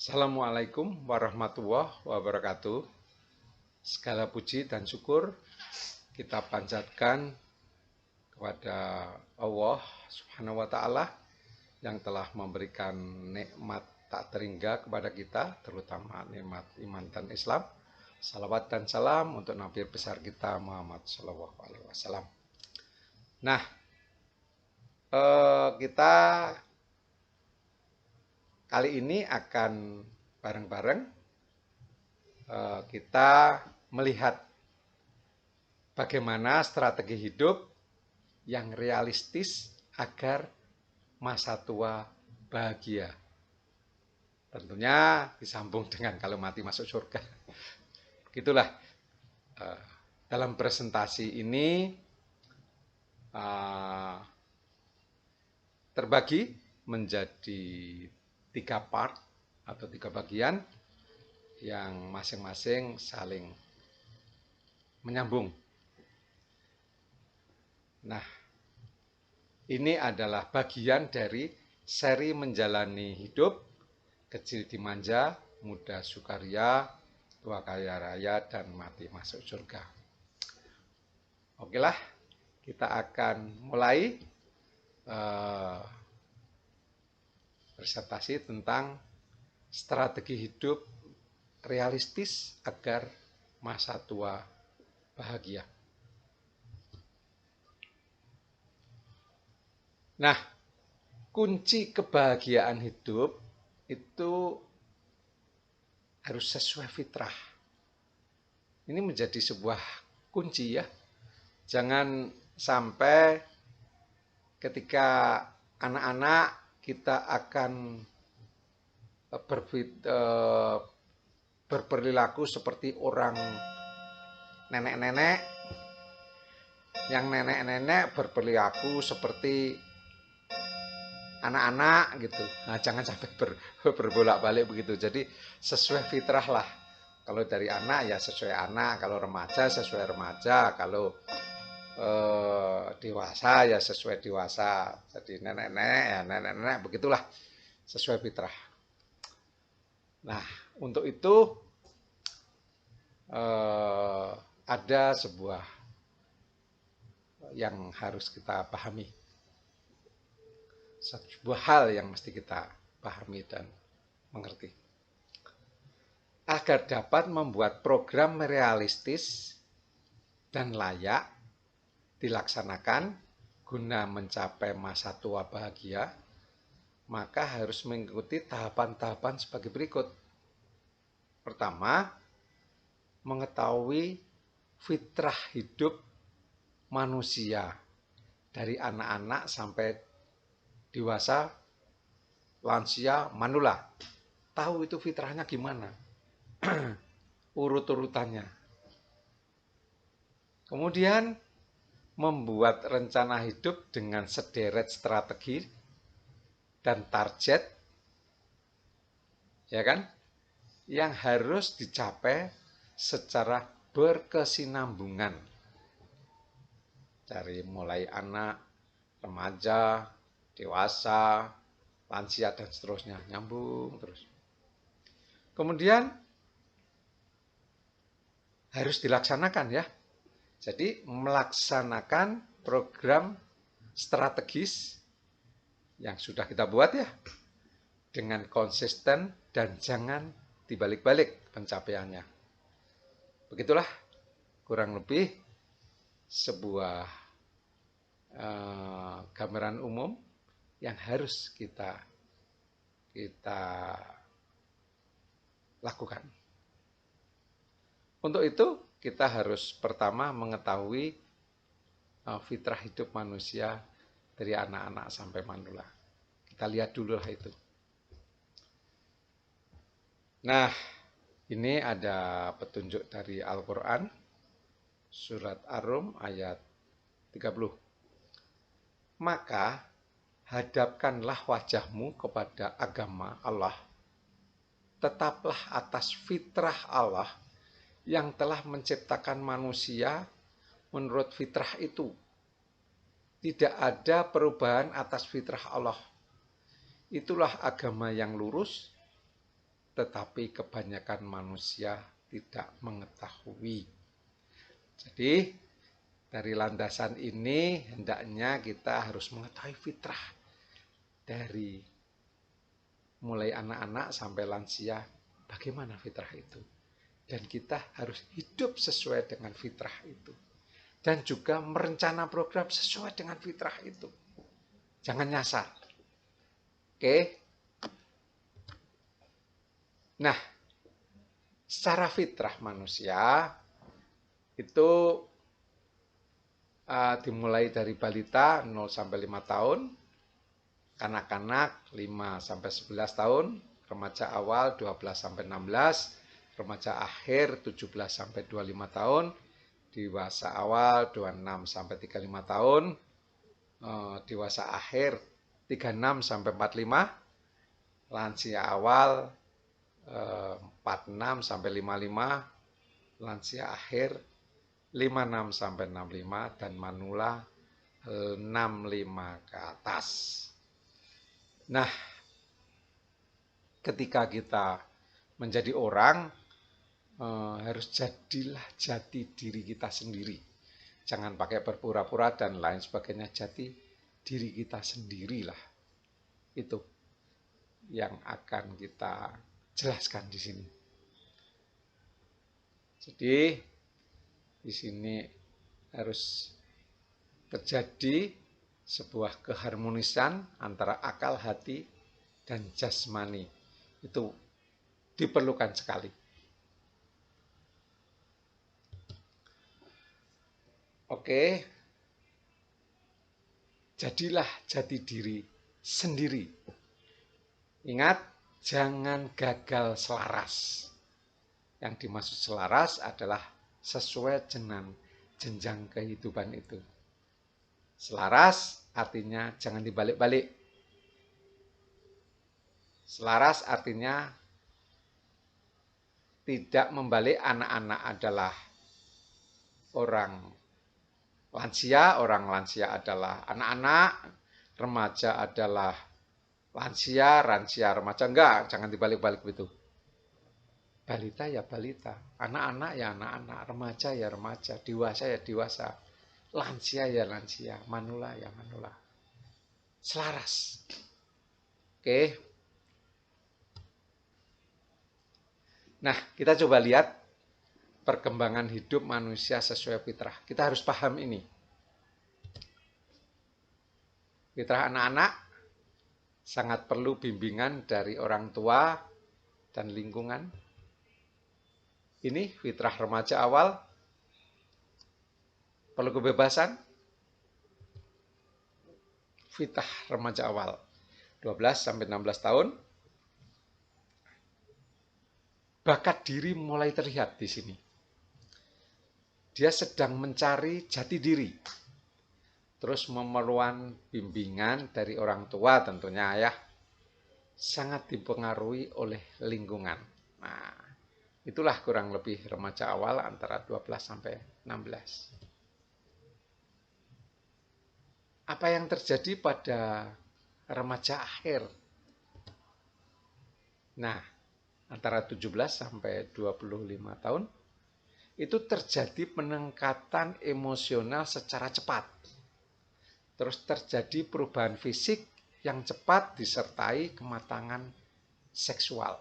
Assalamualaikum warahmatullahi wabarakatuh. Segala puji dan syukur kita panjatkan kepada Allah Subhanahu wa Ta'ala yang telah memberikan nikmat tak terhingga kepada kita, terutama nikmat iman dan Islam. Salawat dan salam untuk Nabi besar kita Muhammad Shallallahu Alaihi Wasallam. Nah, kita kali ini akan bareng-bareng kita melihat bagaimana strategi hidup yang realistis agar masa tua bahagia. Tentunya disambung dengan kalau mati masuk surga. Begitulah. Dalam presentasi ini terbagi menjadi 3 part atau 3 bagian yang masing-masing saling menyambung. Nah, ini adalah bagian dari seri menjalani hidup, kecil dimanja, muda sukaria, tua kaya raya, dan mati masuk surga. Okelah, kita akan mulai presentasi tentang strategi hidup realistis agar masa tua bahagia. Nah, kunci kebahagiaan hidup itu harus sesuai fitrah. Ini menjadi sebuah kunci ya. Jangan sampai ketika anak-anak kita akan berperilaku seperti orang nenek-nenek, yang nenek-nenek berperilaku seperti anak-anak gitu. Nah, jangan sampai berbolak-balik begitu. Jadi sesuai fitrah lah. Kalau dari anak ya sesuai anak, kalau remaja sesuai remaja, kalau dewasa ya sesuai dewasa. Jadi nenek-nenek ya nenek-nenek, begitulah sesuai fitrah. Nah, untuk itu ada sebuah yang harus kita pahami, sebuah hal yang mesti kita pahami dan mengerti agar dapat membuat program realistis dan layak dilaksanakan guna mencapai masa tua bahagia, maka harus mengikuti tahapan-tahapan sebagai berikut. Pertama, mengetahui fitrah hidup manusia dari anak-anak sampai dewasa, lansia, manula. Tahu itu fitrahnya gimana, urut-urutannya. Kemudian membuat rencana hidup dengan sederet strategi dan target, ya kan, yang harus dicapai secara berkesinambungan. Dari mulai anak, remaja, dewasa, lansia, dan seterusnya, nyambung terus. Kemudian harus dilaksanakan ya. Jadi melaksanakan program strategis yang sudah kita buat ya, dengan konsisten dan jangan dibalik-balik pencapaiannya. Begitulah kurang lebih sebuah gambaran umum yang harus kita lakukan. Untuk itu kita harus pertama mengetahui fitrah hidup manusia dari anak-anak sampai manula. Kita lihat dulu lah itu. Nah, ini ada petunjuk dari Al-Quran, surat Ar-Rum ayat 30. Maka hadapkanlah wajahmu kepada agama Allah, tetaplah atas fitrah Allah yang telah menciptakan manusia menurut fitrah itu. Tidak ada perubahan atas fitrah Allah. Itulah agama yang lurus tetapi kebanyakan manusia tidak mengetahui. Jadi dari landasan ini hendaknya kita harus mengetahui fitrah dari mulai anak-anak sampai lansia, bagaimana fitrah itu. Dan kita harus hidup sesuai dengan fitrah itu. Dan juga merencana program sesuai dengan fitrah itu. Jangan nyasar. Oke? Nah, secara fitrah manusia itu dimulai dari balita 0 sampai 5 tahun, kanak-kanak 5 sampai 11 tahun, remaja awal 12 sampai 16, remaja akhir 17 sampai 25 tahun, dewasa awal 26 sampai 35 tahun, dewasa akhir 36 sampai 45, lansia awal 46 sampai 55, lansia akhir 56 sampai 65, dan manula 65 ke atas. Nah, ketika kita menjadi orang, harus jadilah jati diri kita sendiri. Jangan pakai berpura-pura dan lain sebagainya, jati diri kita sendirilah. Itu yang akan kita jelaskan di sini. Jadi di sini harus terjadi sebuah keharmonisan antara akal, hati, dan jasmani. Itu diperlukan sekali. Oke, jadilah jati diri sendiri. Ingat, jangan gagal selaras. Yang dimaksud selaras adalah sesuai dengan jenjang kehidupan itu. Selaras artinya jangan dibalik-balik. Selaras artinya tidak membalik. Anak-anak adalah orang lansia adalah anak-anak, remaja adalah lansia remaja. Enggak, jangan dibalik-balik begitu. Balita ya balita, anak-anak ya anak-anak, remaja ya remaja, dewasa ya dewasa, lansia ya lansia, manula ya manula. Selaras. Oke. Nah, kita coba lihat perkembangan hidup manusia sesuai fitrah. Kita harus paham ini. Fitrah anak-anak sangat perlu bimbingan dari orang tua dan lingkungan. Ini fitrah remaja awal, perlu kebebasan. Fitrah remaja awal 12 sampai 16 tahun. Bakat diri mulai terlihat di sini. Dia sedang mencari jati diri. Terus memerlukan bimbingan dari orang tua tentunya ya. Sangat dipengaruhi oleh lingkungan. Nah, itulah kurang lebih remaja awal antara 12 sampai 16. Apa yang terjadi pada remaja akhir? Nah, antara 17 sampai 25 tahun, itu terjadi peningkatan emosional secara cepat. Terus terjadi perubahan fisik yang cepat disertai kematangan seksual.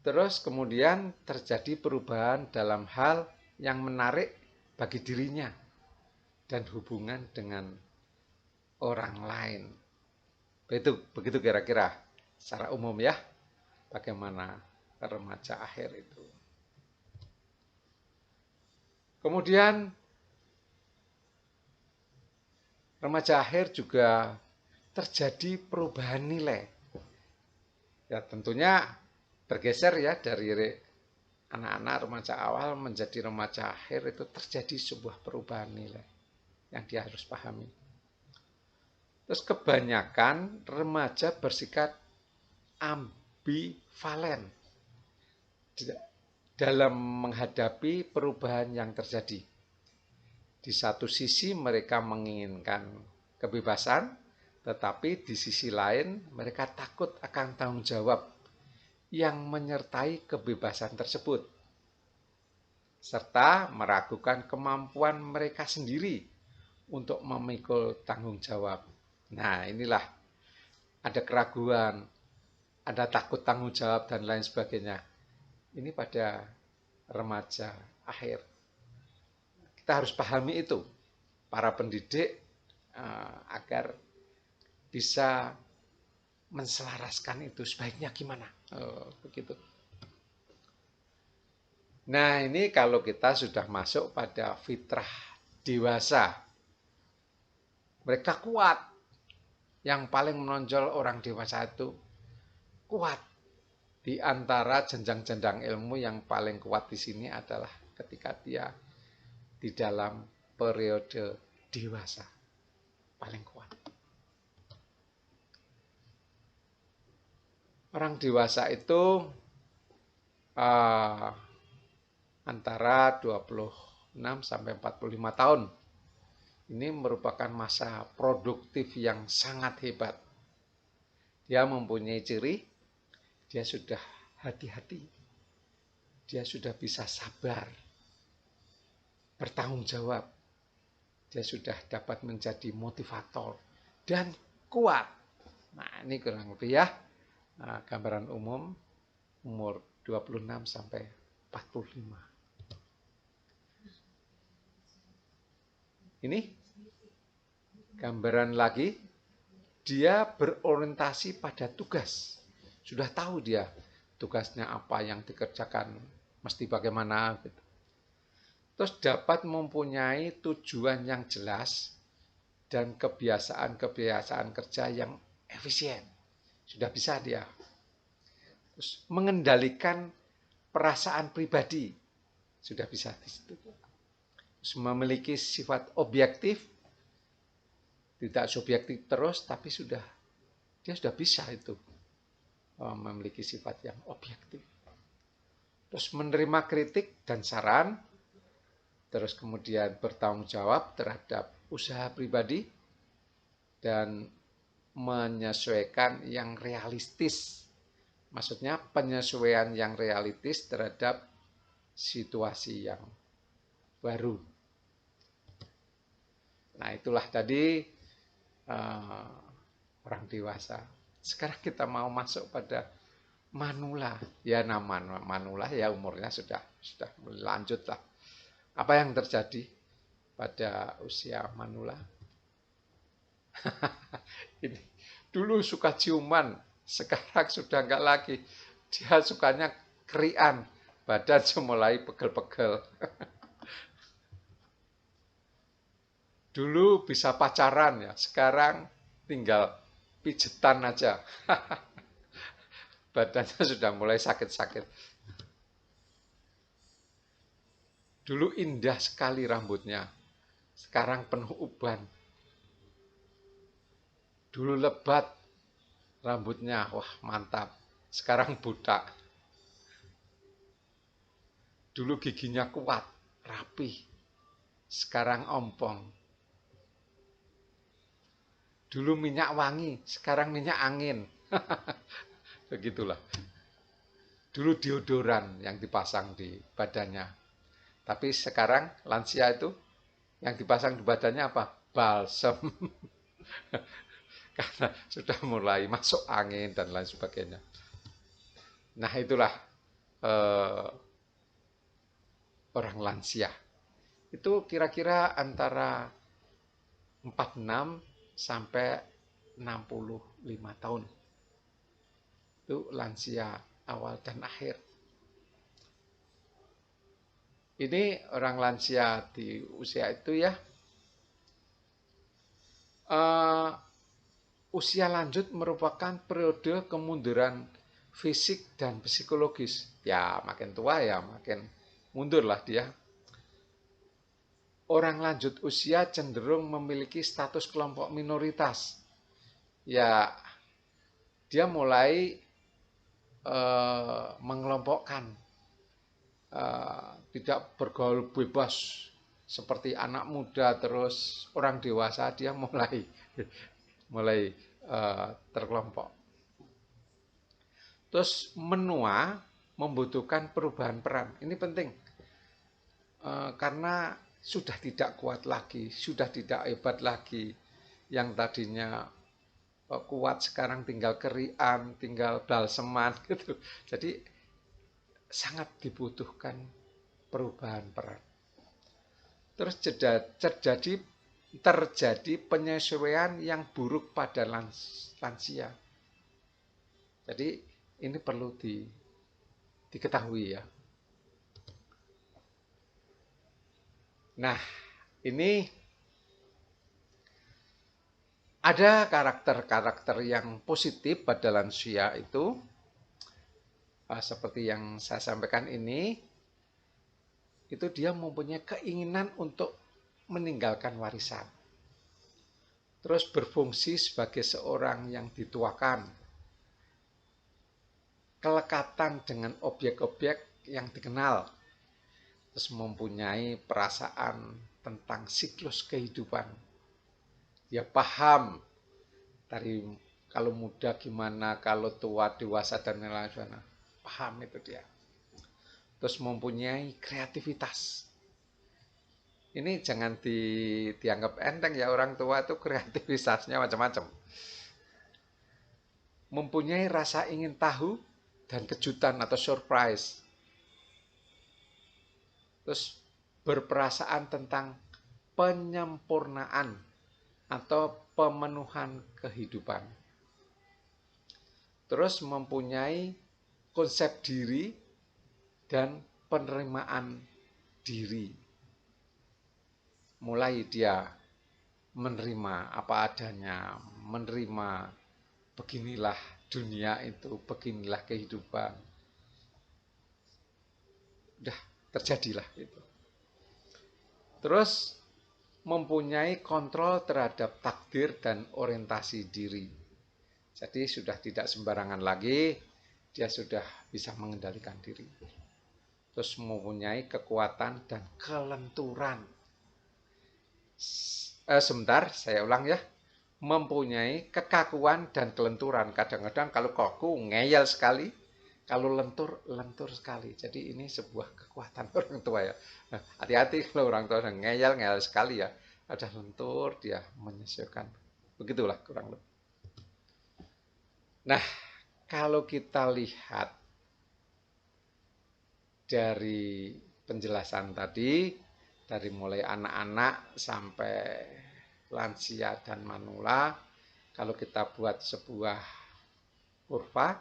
Terus kemudian terjadi perubahan dalam hal yang menarik bagi dirinya dan hubungan dengan orang lain. Begitu kira-kira secara umum ya, bagaimana remaja akhir itu. Kemudian remaja akhir juga terjadi perubahan nilai. Ya tentunya bergeser ya dari anak-anak remaja awal menjadi remaja akhir, itu terjadi sebuah perubahan nilai yang dia harus pahami. Terus kebanyakan remaja bersikap ambivalen dalam menghadapi perubahan yang terjadi. Di satu sisi mereka menginginkan kebebasan, tetapi di sisi lain mereka takut akan tanggung jawab yang menyertai kebebasan tersebut, serta meragukan kemampuan mereka sendiri untuk memikul tanggung jawab. Nah, inilah ada keraguan, ada takut tanggung jawab, dan lain sebagainya. Ini pada remaja akhir. Kita harus pahami itu, para pendidik, agar bisa menselaraskan itu sebaiknya gimana. Begitu. Nah, ini kalau kita sudah masuk pada fitrah dewasa. Mereka kuat. Yang paling menonjol orang dewasa itu kuat. Di antara jenjang-jenjang ilmu yang paling kuat di sini adalah ketika dia di dalam periode dewasa. Paling kuat. Orang dewasa itu antara 26 sampai 45 tahun. Ini merupakan masa produktif yang sangat hebat. Dia mempunyai ciri, dia sudah hati-hati, dia sudah bisa sabar, bertanggung jawab, dia sudah dapat menjadi motivator, dan kuat. Nah, ini kurang lebih ya gambaran umum umur 26 sampai 45. Ini gambaran lagi, dia berorientasi pada tugas. Sudah tahu dia tugasnya apa yang dikerjakan, mesti bagaimana gitu. Terus dapat mempunyai tujuan yang jelas dan kebiasaan-kebiasaan kerja yang efisien. Sudah bisa dia. Terus mengendalikan perasaan pribadi. Sudah bisa di situ. Terus memiliki sifat objektif, tidak subjektif terus, tapi dia sudah bisa itu memiliki sifat yang objektif. Terus menerima kritik dan saran, terus kemudian bertanggung jawab terhadap usaha pribadi, dan menyesuaikan yang realistis. Maksudnya penyesuaian yang realistis terhadap situasi yang baru. Nah, itulah tadi orang dewasa. Sekarang kita mau masuk pada manula. Ya, nama manula ya umurnya sudah lanjut lah. Apa yang terjadi pada usia manula? Ini dulu suka ciuman, sekarang sudah enggak lagi. Dia sukanya kerian, badan mulai pegel-pegel. Dulu bisa pacaran ya, sekarang tinggal pijetan aja. Badannya sudah mulai sakit-sakit. Dulu indah sekali rambutnya, sekarang penuh uban. Dulu lebat rambutnya, wah mantap. Sekarang butak. Dulu giginya kuat, rapih. Sekarang ompong. Dulu minyak wangi, sekarang minyak angin. Begitulah. Dulu deodoran yang dipasang di badannya. Tapi sekarang lansia itu yang dipasang di badannya apa? Balsem. Karena sudah mulai masuk angin dan lain sebagainya. Nah, itulah orang lansia. Itu kira-kira antara 46 sampai 65 tahun. Itu lansia awal dan akhir. Ini orang lansia di usia itu ya. Usia lanjut merupakan periode kemunduran fisik dan psikologis. Ya, makin tua ya makin mundurlah dia. Orang lanjut usia cenderung memiliki status kelompok minoritas. Ya, dia mulai mengelompokkan, tidak bergaul bebas seperti anak muda, terus orang dewasa dia mulai terkelompok. Terus menua membutuhkan perubahan peran. Ini penting. Karena sudah tidak kuat lagi, sudah tidak hebat lagi. Yang tadinya kuat sekarang tinggal kerian, tinggal balseman gitu. Jadi sangat dibutuhkan perubahan peran. Terus terjadi penyesuaian yang buruk pada lansia. Jadi ini perlu diketahui ya. Nah, ini ada karakter-karakter yang positif pada lansia itu, seperti yang saya sampaikan ini, itu dia mempunyai keinginan untuk meninggalkan warisan. Terus berfungsi sebagai seorang yang dituakan. Kelekatan dengan objek-objek yang dikenal. Terus mempunyai perasaan tentang siklus kehidupan. Dia paham dari kalau muda gimana, kalau tua, dewasa, dan lain-lain. Paham itu dia. Terus mempunyai kreativitas. Ini jangan dianggap enteng ya, orang tua itu kreativitasnya macam-macam. Mempunyai rasa ingin tahu dan kejutan atau surprise. Terus berperasaan tentang penyempurnaan atau pemenuhan kehidupan. Terus mempunyai konsep diri dan penerimaan diri. Mulai dia menerima apa adanya, menerima beginilah dunia itu, beginilah kehidupan. Udah terjadilah itu. Terus mempunyai kontrol terhadap takdir dan orientasi diri. Jadi sudah tidak sembarangan lagi, dia sudah bisa mengendalikan diri. Terus mempunyai kekuatan dan kelenturan. Sebentar, saya ulang ya. Mempunyai kekakuan dan kelenturan. Kadang-kadang kalau kaku ngeyel sekali, kalau lentur, lentur sekali. Jadi ini sebuah kekuatan orang tua ya. Nah, hati-hati kalau orang tua ngeyel sekali ya. Ada lentur, dia menyesuaikan. Begitulah kurang lebih. Nah, kalau kita lihat dari penjelasan tadi, dari mulai anak-anak sampai lansia dan manula, kalau kita buat sebuah kurva,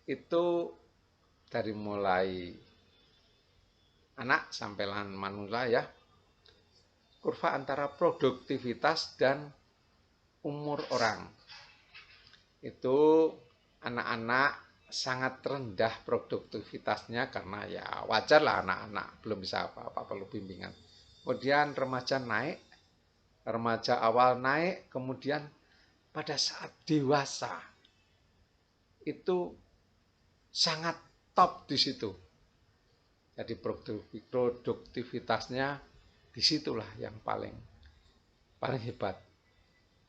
itu dari mulai anak sampai manula ya, kurva antara produktivitas dan umur orang. Itu anak-anak sangat rendah produktivitasnya karena ya wajar lah anak-anak belum bisa apa-apa, perlu bimbingan. Kemudian remaja naik, remaja awal naik, kemudian pada saat dewasa itu sangat top di situ. Jadi produktivitasnya disitulah yang paling hebat.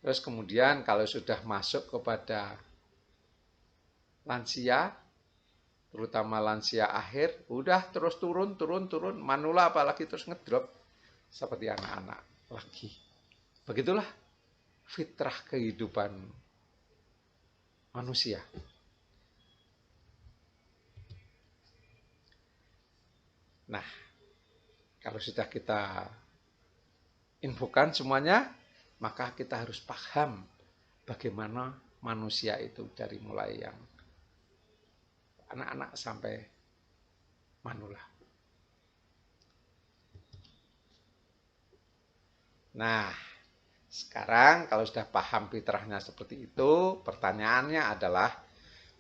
Terus kemudian kalau sudah masuk kepada lansia, terutama lansia akhir, udah terus turun, manula apalagi terus ngedrop seperti anak-anak lagi. Begitulah fitrah kehidupan manusia. Nah, kalau sudah kita infokan semuanya, maka kita harus paham bagaimana manusia itu dari mulai yang anak-anak sampai manula. Nah, sekarang kalau sudah paham fitrahnya seperti itu, pertanyaannya adalah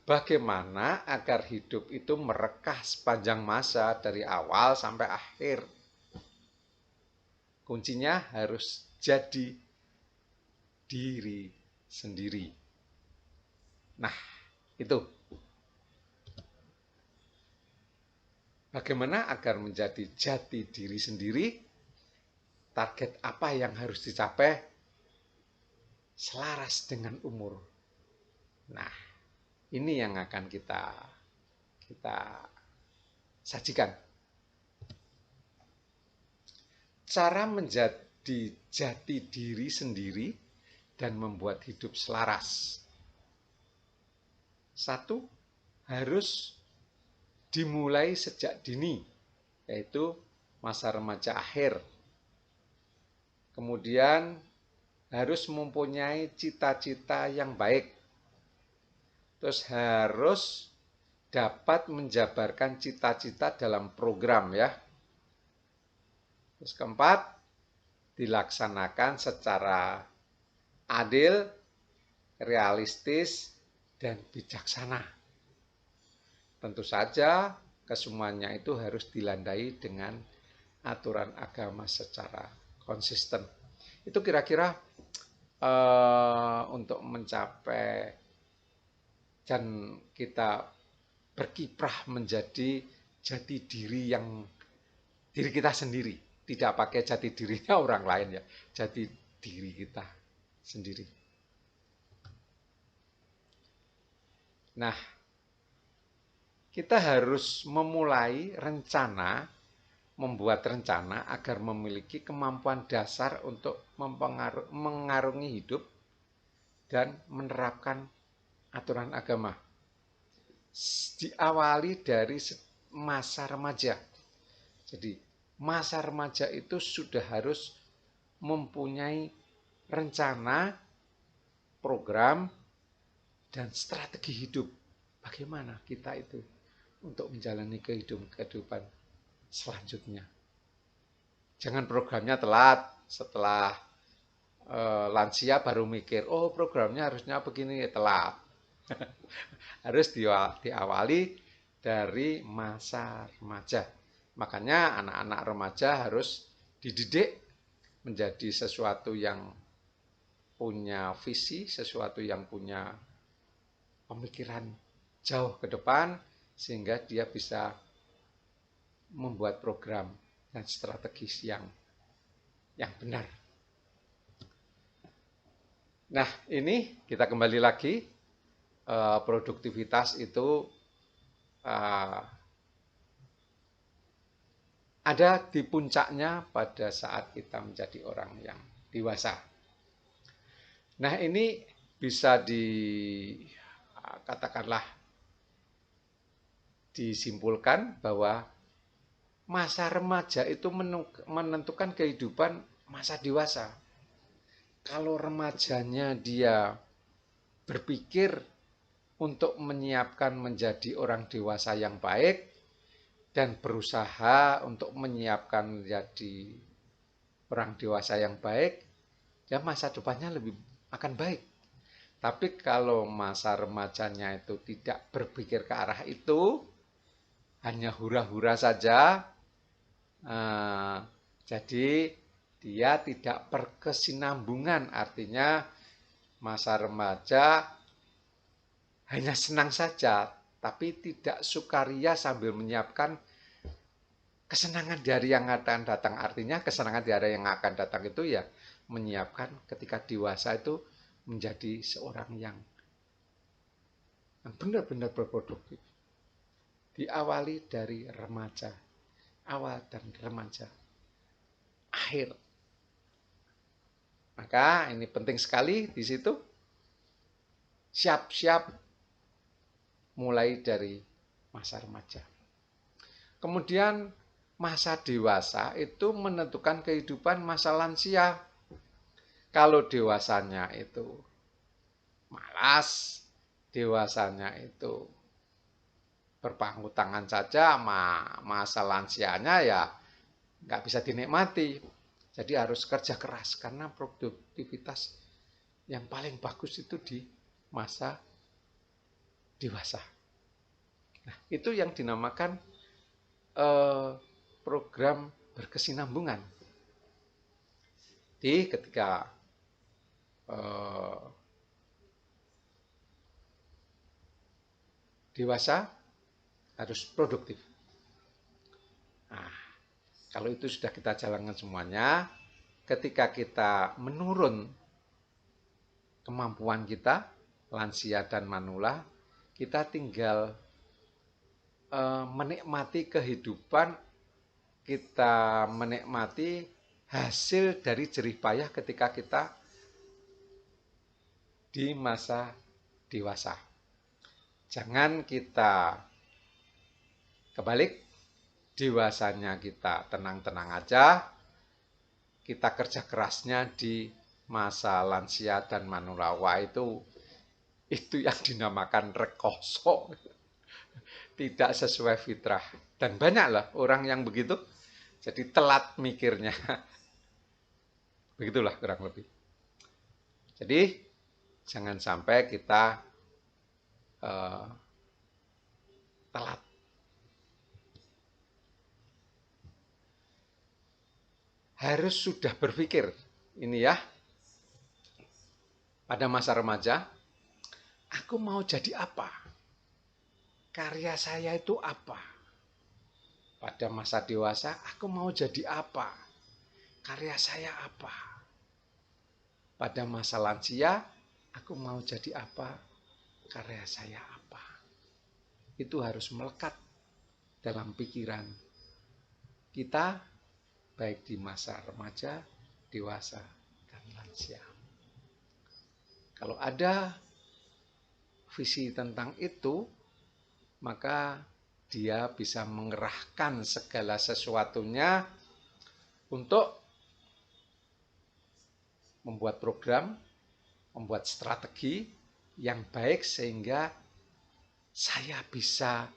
bagaimana agar hidup itu merekah sepanjang masa dari awal sampai akhir? Kuncinya harus jadi diri sendiri. Nah, itu. Bagaimana agar menjadi jati diri sendiri? Target apa yang harus dicapai? Selaras dengan umur. Nah, Ini yang akan kita sajikan. Cara menjadi jati diri sendiri dan membuat hidup selaras. Satu, harus dimulai sejak dini, yaitu masa remaja akhir. Kemudian harus mempunyai cita-cita yang baik. Terus harus dapat menjabarkan cita-cita dalam program ya. Terus keempat, dilaksanakan secara adil, realistis, dan bijaksana. Tentu saja kesemuanya itu harus dilandai dengan aturan agama secara konsisten. Itu kira-kira untuk mencapai dan kita berkiprah menjadi jati diri yang diri kita sendiri. Tidak pakai jati dirinya orang lain ya, jati diri kita sendiri. Nah, kita harus memulai membuat rencana agar memiliki kemampuan dasar untuk mengarungi hidup dan menerapkan aturan agama. Diawali dari masa remaja. Jadi, masa remaja itu sudah harus mempunyai rencana, program, dan strategi hidup. Bagaimana kita itu untuk menjalani kehidupan selanjutnya. Jangan programnya telat, setelah lansia baru mikir, oh programnya harusnya begini, telat. Harus diawali dari masa remaja. Makanya anak-anak remaja harus dididik menjadi sesuatu yang punya visi, sesuatu yang punya pemikiran jauh ke depan, sehingga dia bisa membuat program dan strategis yang benar. Nah, ini kita kembali lagi, produktivitas itu ada di puncaknya pada saat kita menjadi orang yang dewasa. Nah, ini bisa katakanlah disimpulkan bahwa masa remaja itu menentukan kehidupan masa dewasa. Kalau remajanya dia berpikir untuk menyiapkan menjadi orang dewasa yang baik dan berusaha untuk menyiapkan menjadi orang dewasa yang baik, ya masa depannya lebih akan baik. Tapi kalau masa remajanya itu tidak berpikir ke arah itu, hanya hura-hura saja, jadi dia tidak berkesinambungan. Artinya masa remaja hanya senang saja, tapi tidak sukaria sambil menyiapkan kesenangan di hari yang akan datang. Artinya kesenangan di hari yang akan datang itu ya menyiapkan ketika dewasa itu menjadi seorang yang benar-benar berproduktif. Diawali dari remaja, awal dan remaja, akhir. Maka ini penting sekali di situ, siap-siap mulai dari masa remaja. Kemudian masa dewasa itu menentukan kehidupan masa lansia. Kalau dewasanya itu malas, dewasanya itu berpangku tangan saja, masa lansianya ya nggak bisa dinikmati. Jadi harus kerja keras karena produktivitas yang paling bagus itu di masa dewasa. Nah, itu yang dinamakan program berkesinambungan. Di ketika dewasa harus produktif. Nah, kalau itu sudah kita jalankan semuanya, ketika kita menurun kemampuan kita, lansia dan manula, kita tinggal menikmati kehidupan, kita menikmati hasil dari jerih payah ketika kita di masa dewasa. Jangan kita kebalik, dewasanya kita tenang-tenang aja, kita kerja kerasnya di masa lansia dan manula. Wah, itu yang dinamakan rekoso, tidak sesuai fitrah. Dan banyaklah orang yang begitu, jadi telat mikirnya. Begitulah kurang lebih. Jadi jangan sampai kita telat. Harus sudah berpikir, ini ya, pada masa remaja, aku mau jadi apa? Karya saya itu apa? Pada masa dewasa, aku mau jadi apa? Karya saya apa? Pada masa lansia, aku mau jadi apa? Karya saya apa? Itu harus melekat dalam pikiran kita, baik di masa remaja, dewasa, dan lansia. Kalau ada visi tentang itu, maka dia bisa mengerahkan segala sesuatunya untuk membuat program, membuat strategi yang baik sehingga saya bisa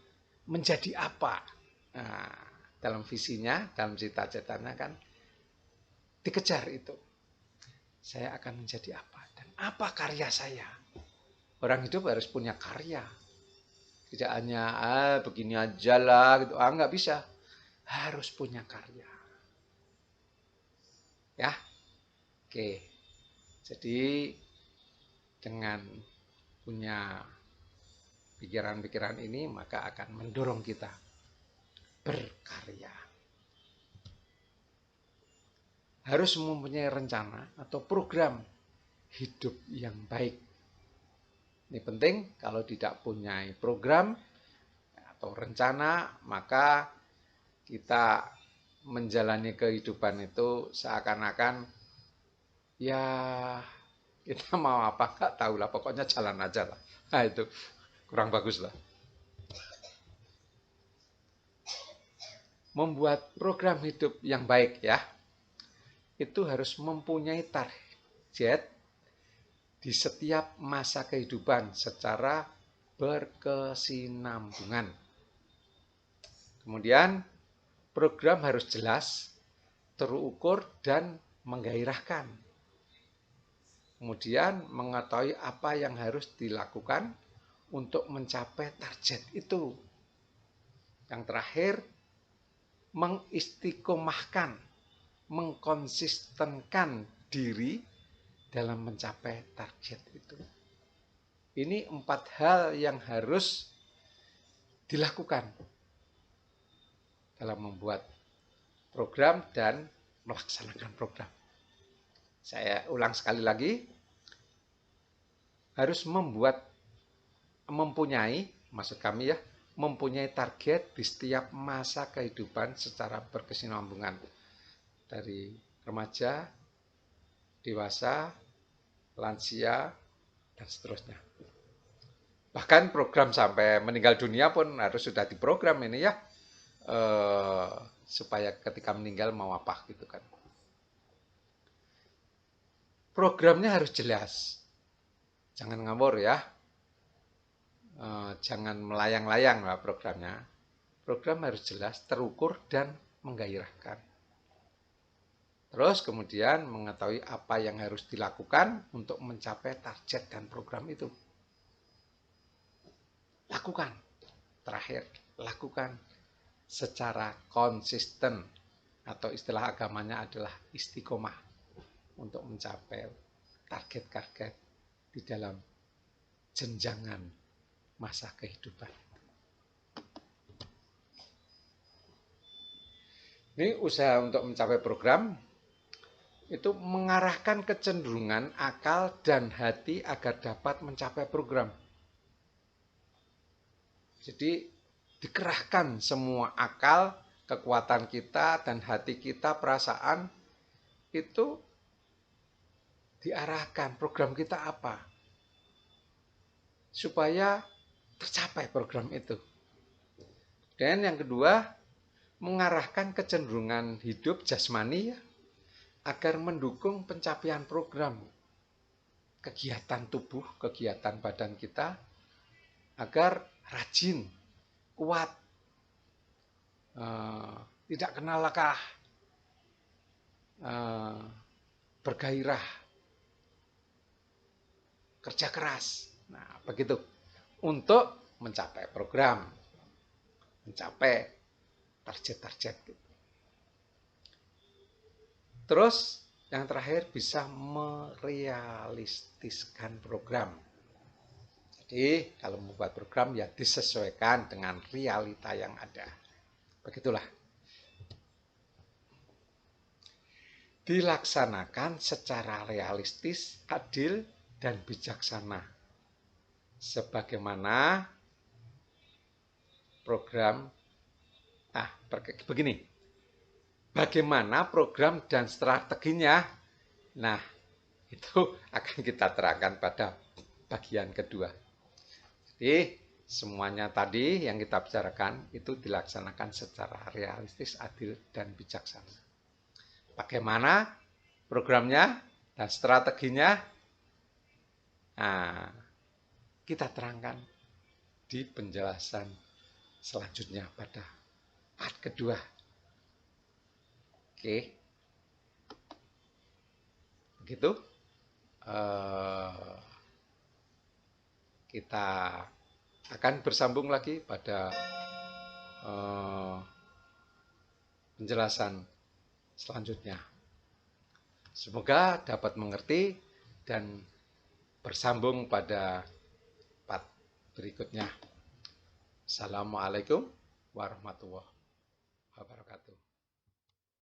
menjadi apa. Nah, dalam visinya, dalam cita-citanya kan dikejar itu. Saya akan menjadi apa dan apa karya saya. Orang hidup harus punya karya. Tidak hanya begini aja lah gitu. Nggak bisa. Harus punya karya. Ya. Oke. Jadi dengan punya pikiran-pikiran ini maka akan mendorong kita berkarya. Harus mempunyai rencana atau program hidup yang baik. Ini penting, kalau tidak punya program atau rencana, maka kita menjalani kehidupan itu seakan-akan ya kita mau apa nggak tahu lah, pokoknya jalan aja lah. Nah itu kurang bagus lah. Membuat program hidup yang baik ya, itu harus mempunyai target di setiap masa kehidupan secara berkesinambungan. Kemudian program harus jelas, terukur, dan menggairahkan. Kemudian mengetahui apa yang harus dilakukan untuk mencapai target itu. Yang terakhir, mengistiqomahkan, mengkonsistenkan diri dalam mencapai target itu. Ini 4 hal yang harus dilakukan dalam membuat program dan melaksanakan program. Saya ulang sekali lagi, harus mempunyai, maksud kami ya, mempunyai target di setiap masa kehidupan secara berkesinambungan. Dari remaja, dewasa, lansia, dan seterusnya. Bahkan program sampai meninggal dunia pun harus sudah diprogram ini ya, supaya ketika meninggal mau apa gitu kan. Programnya harus jelas, jangan ngawur ya, jangan melayang-layang lah programnya. Program harus jelas, terukur, dan menggairahkan. Terus kemudian mengetahui apa yang harus dilakukan untuk mencapai target dan program itu. Lakukan. Terakhir, lakukan secara konsisten, atau istilah agamanya adalah istiqomah, untuk mencapai target-target di dalam jenjangan masa kehidupan. Ini usaha untuk mencapai program itu mengarahkan kecenderungan akal dan hati agar dapat mencapai program. Jadi dikerahkan semua akal, kekuatan kita, dan hati kita, perasaan, itu diarahkan program kita apa. Supaya tercapai program itu. Dan yang kedua, mengarahkan kecenderungan hidup jasmani ya, agar mendukung pencapaian program kegiatan tubuh, kegiatan badan kita, agar rajin, kuat, tidak kenal lekah, bergairah, kerja keras. Nah, begitu. Untuk mencapai program, mencapai target-target. Terus yang terakhir bisa merealistiskan program. Jadi kalau membuat program ya disesuaikan dengan realita yang ada. Begitulah. Dilaksanakan secara realistis, adil, dan bijaksana. Sebagaimana program, begini. Bagaimana program dan strateginya? Nah, itu akan kita terangkan pada bagian kedua. Jadi, semuanya tadi yang kita bicarakan itu dilaksanakan secara realistis, adil, dan bijaksana. Bagaimana programnya dan strateginya? Nah, kita terangkan di penjelasan selanjutnya pada part kedua. Oke, begitu. Kita akan bersambung lagi pada penjelasan selanjutnya. Semoga dapat mengerti dan bersambung pada part berikutnya. Assalamualaikum warahmatullahi wabarakatuh.